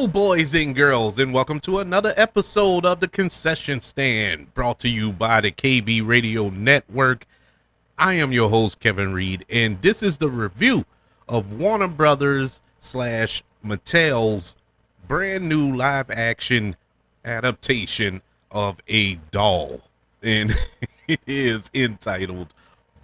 Hello, boys and girls, and welcome to another episode of The Concession Stand, brought to you by the KB Radio Network. I am your host, Kevin Reed, and this is the review of Warner Brothers slash Mattel's brand new live action adaptation of a doll. And it is entitled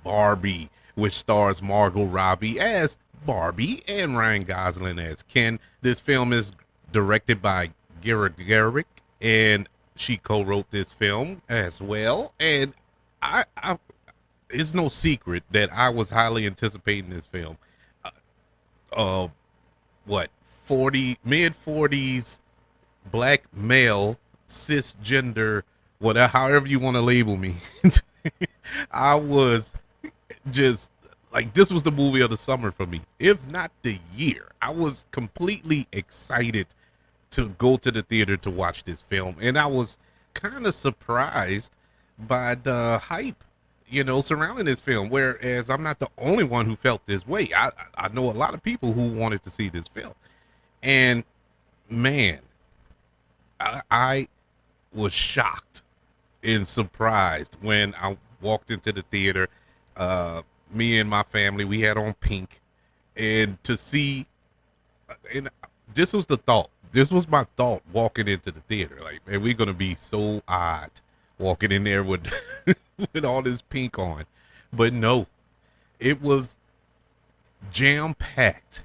Barbie, which stars Margot Robbie as Barbie and Ryan Gosling as Ken. This film is directed by Garrick, and she co-wrote this film as well. And I it's no secret that I was highly anticipating this film. What, mid 40s, black male, cisgender, whatever, however you want to label me. I was just like, this was the movie of the summer for me, if not the year. I was completely excited to go to the theater to watch this film, and I was kind of surprised by the hype, surrounding this film, whereas I'm not the only one who felt this way. I know a lot of people who wanted to see this film, and man, I was shocked and surprised when I walked into the theater. Me and my family, we had on pink, and to see, and this was the thought. This was my thought walking into the theater. Like, man, we're gonna be so odd walking in there with with all this pink on, but no, it was jam packed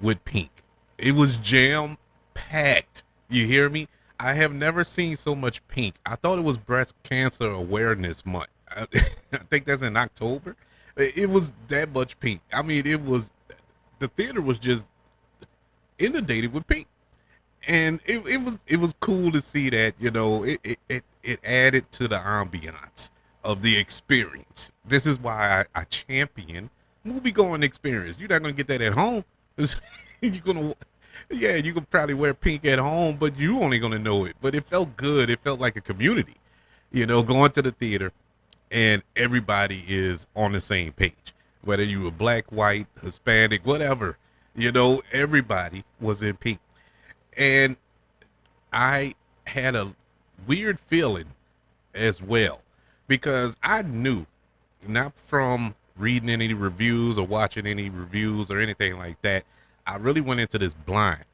with pink. It was jam packed. You hear me? I have never seen so much pink. I thought it was Breast Cancer Awareness Month. I think that's in October. It was that much pink. I mean, the theater was just inundated with pink, and it was cool to see that. It added to the ambiance of the experience. This is why I champion movie going experience. You're not gonna get that at home. You're gonna, yeah, you can probably wear pink at home, but you only gonna know it. But it felt good. It felt like a community. Going to the theater, and everybody is on the same page, whether you were black, white, Hispanic, whatever, everybody was in pink. And I had a weird feeling as well, because I knew, not from reading any reviews or watching any reviews or anything like that, I really went into this blind,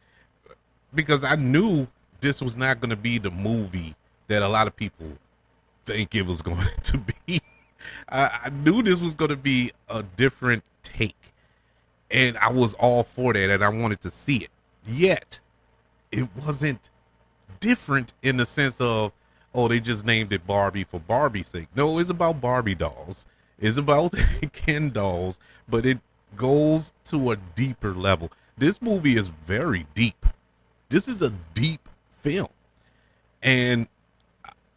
because I knew this was not going to be the movie that a lot of people think it was going to be. I knew this was going to be a different take, and I was all for that, and I wanted to see it. Yet it wasn't different in the sense of, oh, they just named it Barbie for Barbie's sake. No, it's about Barbie dolls. It's about Ken dolls, but it goes to a deeper level. This movie is very deep. This is a deep film, and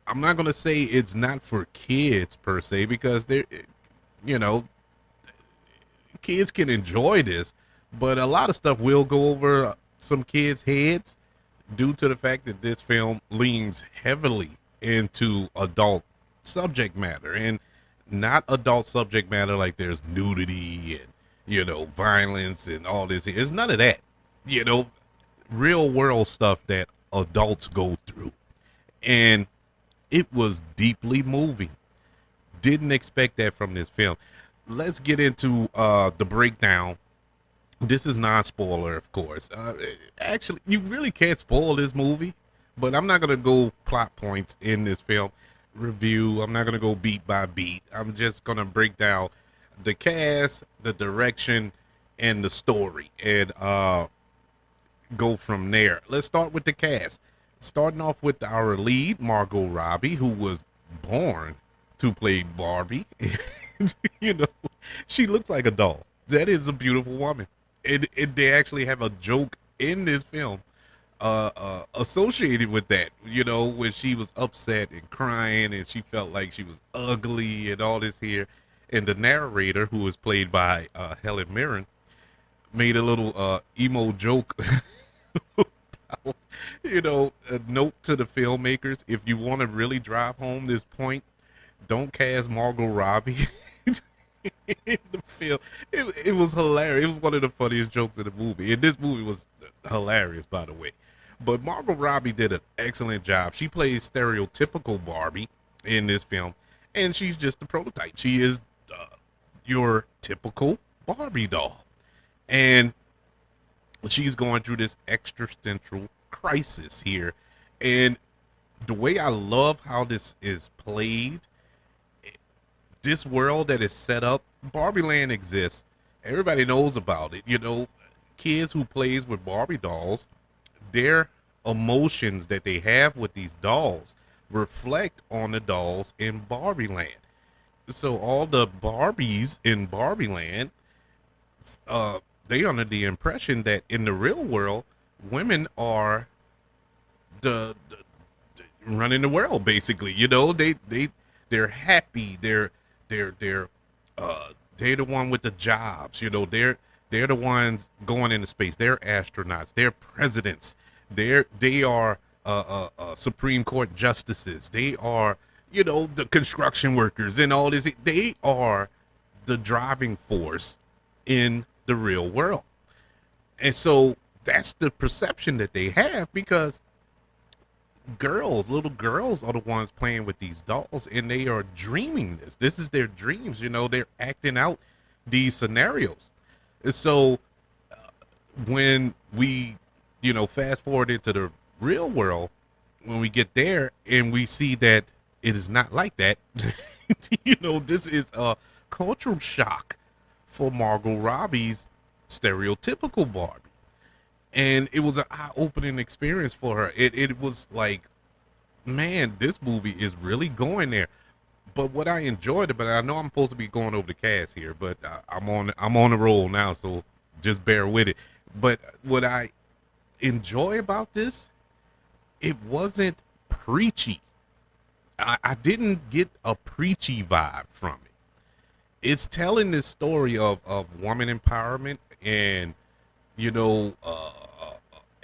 I'm not going to say it's not for kids per se, because kids can enjoy this, but a lot of stuff will go over some kids' heads due to the fact that this film leans heavily into adult subject matter, and not adult subject matter like there's nudity and, violence and all this. It's none of that, real world stuff that adults go through. And it was deeply moving. Didn't expect that from this film. Let's get into the breakdown. This is non-spoiler, of course. Actually, you really can't spoil this movie, but I'm not going to go plot points in this film review. I'm not going to go beat by beat. I'm just going to break down the cast, the direction, and the story, and go from there. Let's start with the cast. Starting off with our lead, Margot Robbie, who was born to play Barbie. She looks like a doll. That is a beautiful woman. And they actually have a joke in this film associated with that, when she was upset and crying and she felt like she was ugly and all this here. And the narrator, who was played by Helen Mirren, made a little emo joke. A note to the filmmakers: if you want to really drive home this point, don't cast Margot Robbie in the film. It was hilarious. It was one of the funniest jokes in the movie, and this movie was hilarious, by the way. But Margot Robbie did an excellent job. She plays stereotypical Barbie in this film, and she's just the prototype. She is your typical Barbie doll, and she's going through this existential crisis here. And the way I love how this is played, this world that is set up, Barbie Land exists. Everybody knows about it. You know, kids who plays with Barbie dolls, their emotions that they have with these dolls reflect on the dolls in Barbie Land. So all the Barbies in Barbie Land, they under the impression that in the real world, women are the running the world basically. You know, they're happy. They're the one with the jobs. You know, they're the ones going into space. They're astronauts. They're presidents. They are Supreme Court justices. They are, you know, the construction workers and all this. They are the driving force in the real world. And so that's the perception that they have, because little girls are the ones playing with these dolls, and they are dreaming this. This is their dreams, you know, they're acting out these scenarios. And so when we, you know, fast forward into the real world, when we get there and we see that it is not like that, you know, this is a cultural shock for Margot Robbie's stereotypical Barbie. And it was an eye-opening experience for her. It was like, man, this movie is really going there. But what I enjoyed about it, I know I'm supposed to be going over the cast here, but I'm on the roll now, so just bear with it. But what I enjoy about this, it wasn't preachy. I didn't get a preachy vibe from it. It's telling this story of woman empowerment and, you know,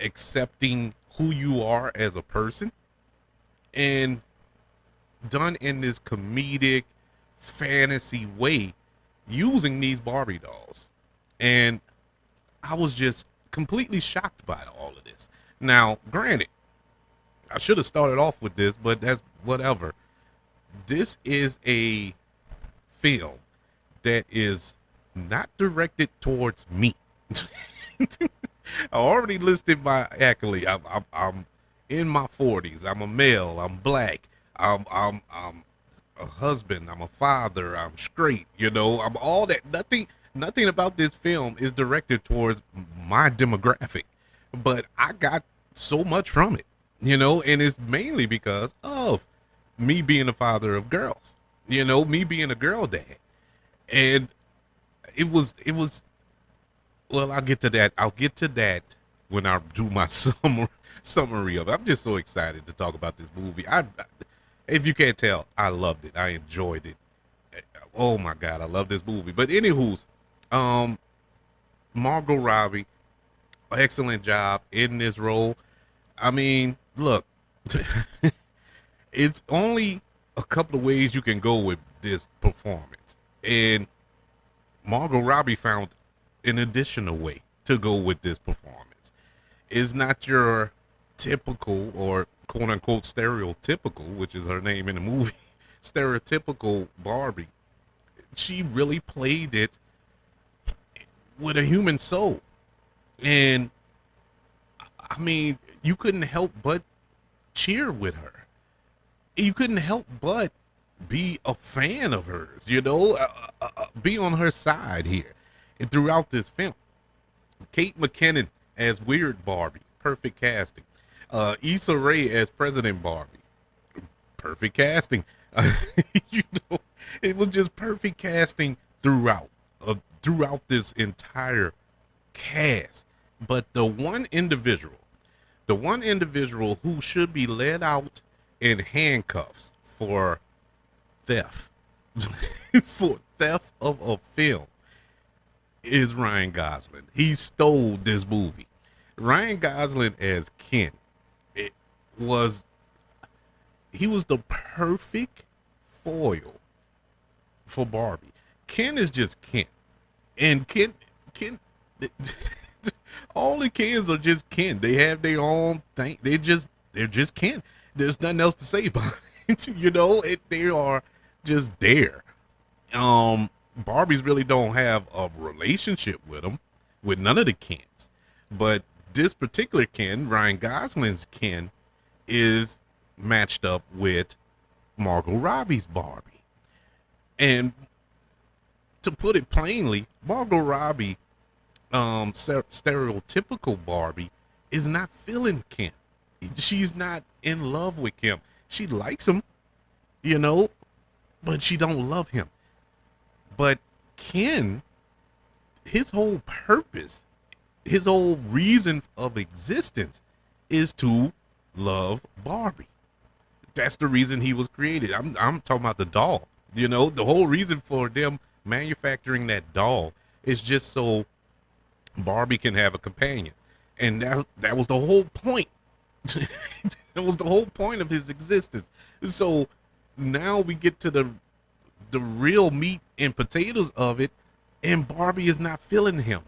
accepting who you are as a person, and done in this comedic fantasy way using these Barbie dolls. And I was just completely shocked by all of this. Now, granted, I should have started off with this, but that's whatever. This is a film that is not directed towards me. I already listed my accolade. I'm in my 40s. I'm a male. I'm black. I'm a husband. I'm a father. I'm straight. You know, I'm all that. Nothing about this film is directed towards my demographic, but I got so much from it, you know, and it's mainly because of me being a father of girls, you know, me being a girl dad. And it was well, I'll get to that. I'll get to that when I do my summary of it. I'm just so excited to talk about this movie. If you can't tell, I loved it. I enjoyed it. Oh my God, I love this movie. But anywho's, Margot Robbie, excellent job in this role. I mean, look, it's only a couple of ways you can go with this performance, and Margot Robbie found an additional way to go with this performance. It's not your typical or quote unquote stereotypical, which is her name in the movie, stereotypical Barbie. She really played it with a human soul. And I mean, you couldn't help but cheer with her. You couldn't help but be a fan of hers, you know, be on her side here. And throughout this film, Kate McKinnon as Weird Barbie, perfect casting. Issa Rae as President Barbie, perfect casting. You know, it was just perfect casting throughout this entire cast. But the one individual who should be led out in handcuffs for theft, for theft of a film, is Ryan Gosling. He stole this movie. Ryan Gosling as Ken, he was the perfect foil for Barbie. Ken is just Ken. And Ken All the Kens are just Ken. They have their own thing. They're just Ken. There's nothing else to say about it. They are just there. Barbies really don't have a relationship with them, with none of the Kens. But this particular Ken, Ryan Gosling's Ken, is matched up with Margot Robbie's Barbie. And to put it plainly, Margot Robbie, stereotypical Barbie, is not feeling Ken. She's not in love with him. She likes him, you know, but she don't love him. But Ken, his whole purpose, his whole reason of existence is to love Barbie. That's the reason he was created. I'm talking about the doll. The whole reason for them manufacturing that doll is just so Barbie can have a companion. And that was the whole point. That was the whole point of his existence. So now we get to the real meat and potatoes of it, and Barbie is not feeling him.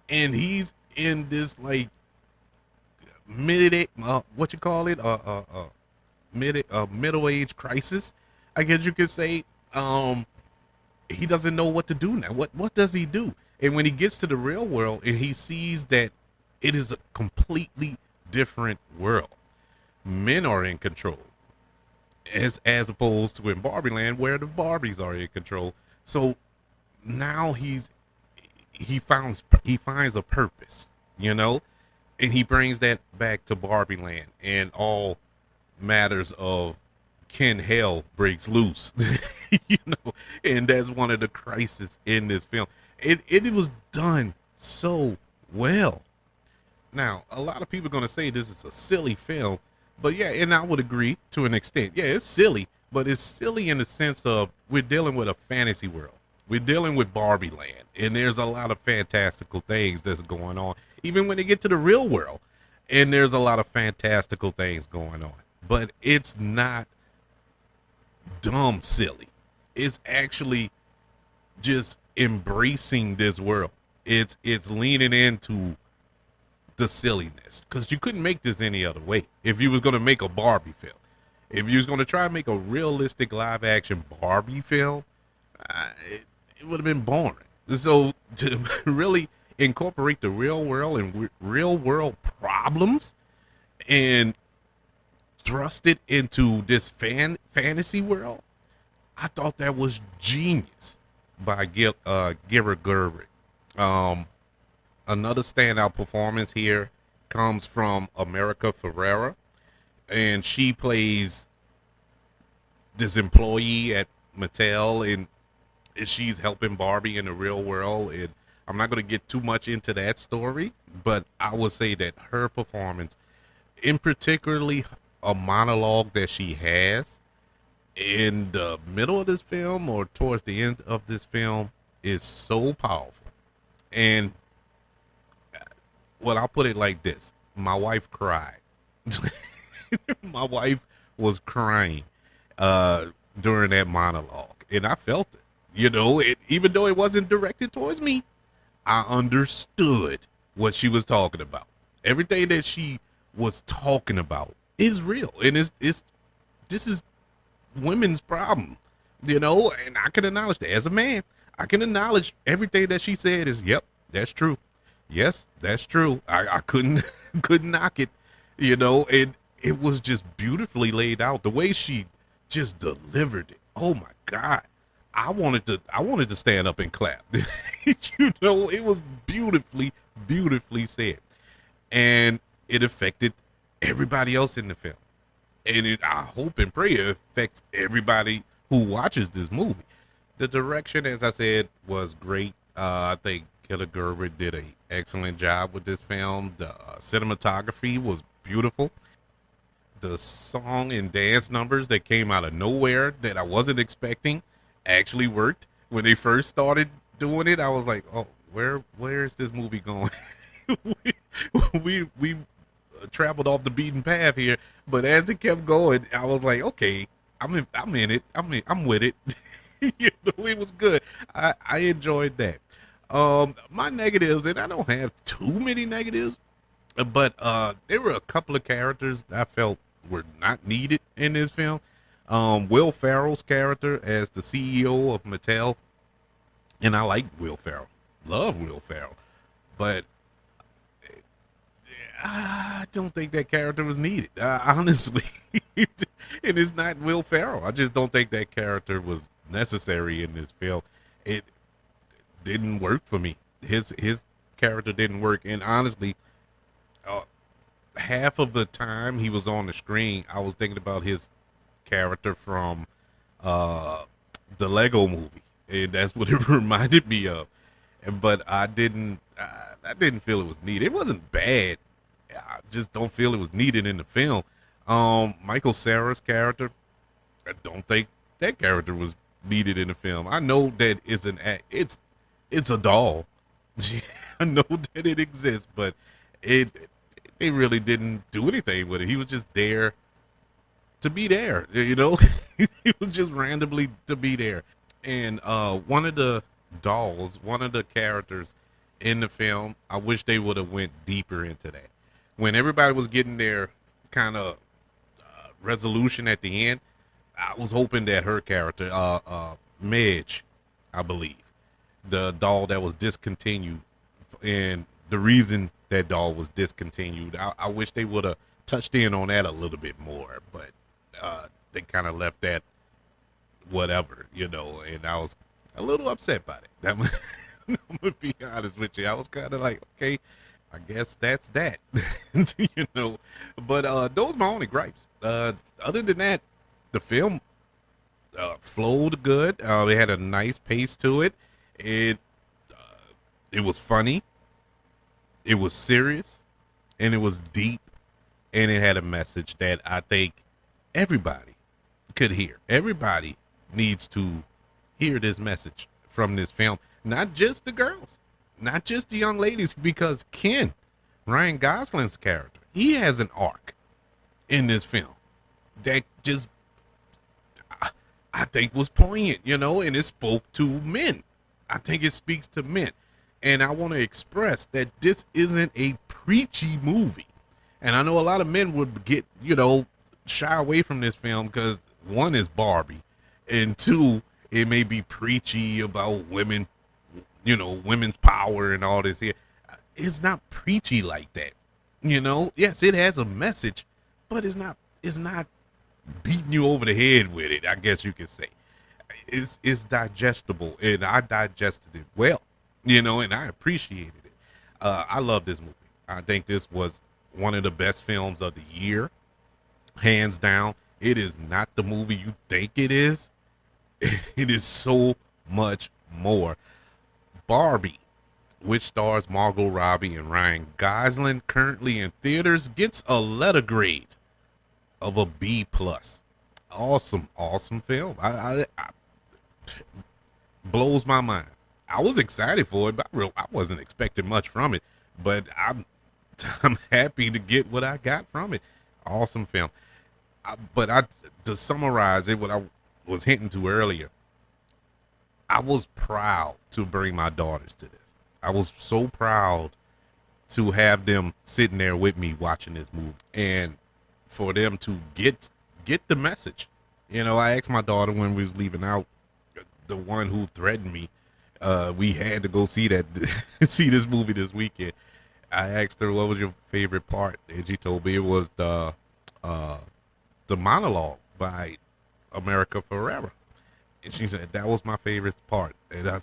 And he's in this like what you call it? Middle age crisis, I guess you could say. He doesn't know what to do now. What does he do? And when he gets to the real world and he sees that it is a completely different world, men are in control, as opposed to in Barbie Land where the Barbies are in control. So now he finds a purpose, and he brings that back to Barbie Land, and all matters of Ken hell breaks loose. And that's one of the crises in this film. It was done so well. Now, a lot of people are going to say this is a silly film, but yeah, and I would agree to an extent. Yeah, it's silly, but it's silly in the sense of we're dealing with a fantasy world. We're dealing with Barbie Land, and there's a lot of fantastical things that's going on, even when they get to the real world, and there's a lot of fantastical things going on. But it's not dumb silly. It's actually just embracing this world. It's leaning into the silliness, because you couldn't make this any other way. If you was going to make a Barbie film, if you was going to try and make a realistic live action Barbie film, it would have been boring. So to really incorporate the real world and real world problems and thrust it into this fantasy world, I thought that was genius by Gira Gerwig. Another standout performance here comes from America Ferrera, and she plays this employee at Mattel, and she's helping Barbie in the real world. And I'm not going to get too much into that story, but I would say that her performance, in particularly a monologue that she has in the middle of this film or towards the end of this film, is so powerful. And well, I'll put it like this. My wife cried. My wife was crying during that monologue, and I felt it. Even though it wasn't directed towards me, I understood what she was talking about. Everything that she was talking about is real, and this is women's problem, and I can acknowledge that as a man. I can acknowledge everything that she said is, yep, that's true. Yes, that's true. I couldn't knock it, and it was just beautifully laid out. The way she just delivered it. Oh my God. I wanted to stand up and clap. It was beautifully said. And it affected everybody else in the film. And I hope and pray it affects everybody who watches this movie. The direction, as I said, was great. I think Gira Gerwig did an excellent job with this film. The cinematography was beautiful. The song and dance numbers that came out of nowhere that I wasn't expecting actually worked. When they first started doing it, I was like, oh, where is this movie going? we traveled off the beaten path here. But as it kept going, I was like, okay, I'm in it. I'm with it. It was good. I enjoyed that. My negatives, and I don't have too many negatives, but there were a couple of characters that I felt were not needed in this film. Will Ferrell's character as the CEO of Mattel, and I like Will Ferrell, love Will Ferrell, but I don't think that character was needed. Honestly, and it's not Will Ferrell. I just don't think that character was necessary in this film. It didn't work for me. His character didn't work, and honestly, uh, half of the time he was on the screen, I was thinking about his character from uh, the Lego movie, and that's what it reminded me of. But I didn't feel it was needed. It wasn't bad. I just don't feel it was needed in the film. Michael Cera's character, I don't think that character was needed in the film. I know that it's a doll. I know that it exists, but it they really didn't do anything with it. He was just there to be there, you know. He was just randomly to be there. And one of the dolls, one of the characters in the film, I wish they would have went deeper into that. When everybody was getting their kind of resolution at the end, I was hoping that her character, Midge, I believe, the doll that was discontinued, and the reason that doll was discontinued, I wish they would have touched in on that a little bit more, but they kind of left that whatever, you know, and I was a little upset by it. I'm gonna be honest with you. I was kind of like, okay, I guess that's that, you know. But those are my only gripes. Other than that, the film flowed good. It had a nice pace to it. It was funny. It was serious, and it was deep, and it had a message that I think everybody could hear. Everybody needs to hear this message from this film, not just the girls, not just the young ladies, because Ken, Ryan Gosling's character, he has an arc in this film that just I think was poignant, you know, and it spoke to men. I think it speaks to men. And I want to express that this isn't a preachy movie. And I know a lot of men would get, you know, shy away from this film because one is Barbie, and two, it may be preachy about women, you know, women's power and all this here. It's not preachy like that. You know, yes, it has a message, but it's not beating you over the head with it, I guess you could say. It's digestible, and I digested it well, you know, and I appreciated it. I love this movie. I think this was one of the best films of the year, hands down. It is not the movie you think it is. It is so much more. Barbie, which stars Margot Robbie and Ryan Gosling, currently in theaters, gets a letter grade of a B plus. Awesome, awesome film. I blows my mind. I was excited for it, but I wasn't expecting much from it. But I'm happy to get what I got from it. Awesome film. To summarize it, what I was hinting to earlier, I was proud to bring my daughters to this. I was so proud to have them sitting there with me watching this movie, and for them to get the message. You know, I asked my daughter when we was leaving out, the one who threatened me, we had to go see see this movie this weekend. I asked her what was your favorite part, and she told me it was the monologue by America Ferrera. And she said that was my favorite part. And I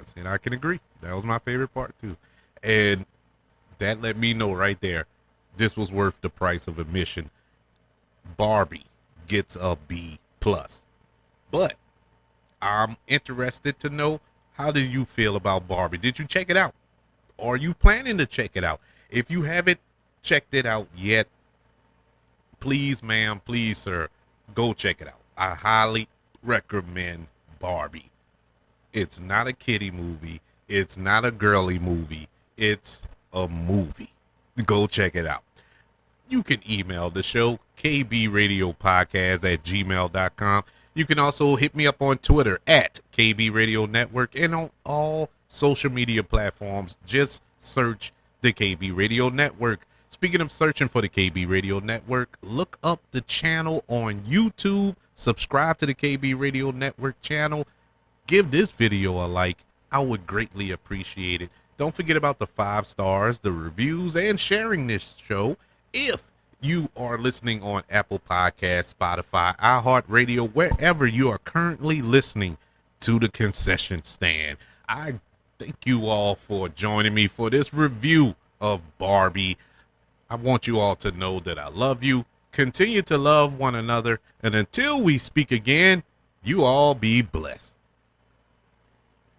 said I can agree. That was my favorite part too. And that let me know right there, this was worth the price of admission. Barbie gets a B plus. But I'm interested to know, how do you feel about Barbie? Did you check it out? Or are you planning to check it out? If you haven't checked it out yet, please, ma'am, please, sir, go check it out. I highly recommend Barbie. It's not a kiddie movie. It's not a girly movie. It's a movie. Go check it out. You can email the show, kbradiopodcast@gmail.com. You can also hit me up on Twitter @KB Radio Network and on all social media platforms. Just search the KB Radio Network. Speaking of searching for the KB Radio Network, look up the channel on YouTube. Subscribe to the KB Radio Network channel. Give this video a like. I would greatly appreciate it. Don't forget about the 5 stars, the reviews, and sharing this show. If you are listening on Apple Podcasts, Spotify, iHeartRadio, wherever you are currently listening to the concession stand, I thank you all for joining me for this review of Barbie. I want you all to know that I love you. Continue to love one another. And until we speak again, you all be blessed.